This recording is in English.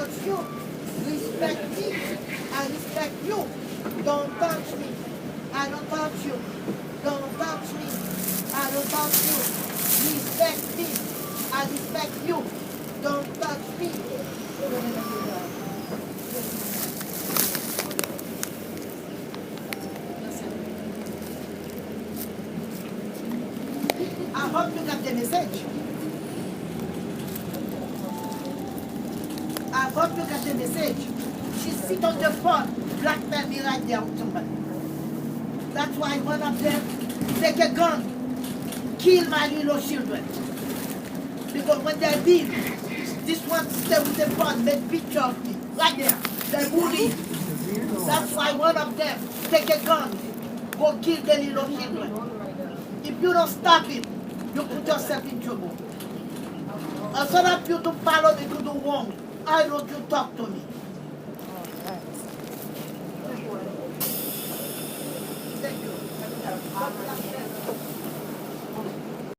touch you. Respect me. I respect you. Don't touch me. I don't touch you. Don't touch me. I don't touch you. Respect me. I respect you. Don't touch me. I hope you got the message. I hope you got the message. She sit on the phone, blackmail me right there with somebody. That's why one of them take a gun, kill my little children. Because when they leave, this one stay with the phone, make picture of me. Right there. They bully. That's why one of them take a gun, go kill the little children. If you don't stop it, you put yourself in trouble. Instead of you to follow me to do wrong, I want you to talk to me.